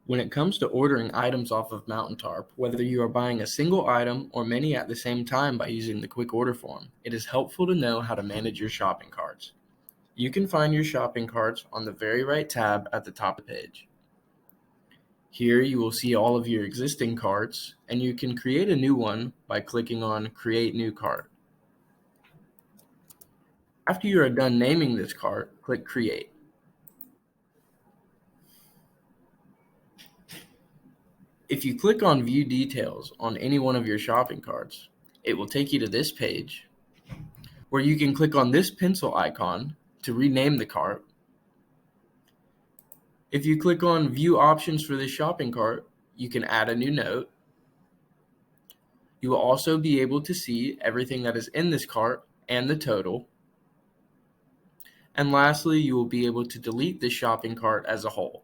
When it comes to ordering items off of Mountain Tarp, whether you are buying a single item or many at the same time by using the quick order form, it is helpful to know how to manage your shopping carts. You can find your shopping carts on the very right tab at the top of the page. Here you will see all of your existing carts, and you can create a new one by clicking on Create New Cart. After you are done naming this cart, click Create. If you click on View Details on any one of your shopping carts, it will take you to this page where you can click on this pencil icon to rename the cart. If you click on View Options for this shopping cart, you can add a new note. You will also be able to see everything that is in this cart and the total. And lastly, you will be able to delete this shopping cart as a whole.